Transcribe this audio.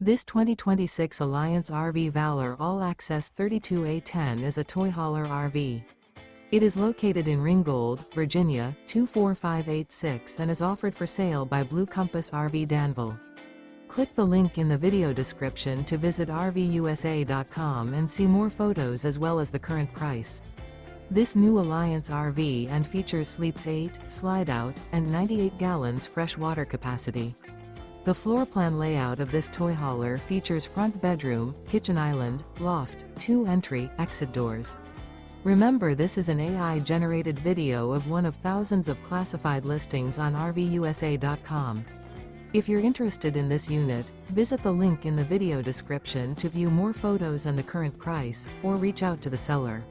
This 2026 Alliance RV Valor All-Access 32A10 is a toy hauler RV. It is located in Ringgold, Virginia, 24586 and is offered for sale by Blue Compass RV Danville. Click the link in the video description to visit RVUSA.com and see more photos as well as the current price. This new Alliance RV and features sleeps 8, Slideout, and 98 gallons fresh water capacity. The floor plan layout of this toy hauler features front bedroom, kitchen island, loft, 2 entry, exit doors. Remember, this is an AI-generated video of one of thousands of classified listings on RVUSA.com. If you're interested in this unit, visit the link in the video description to view more photos and the current price, or reach out to the seller.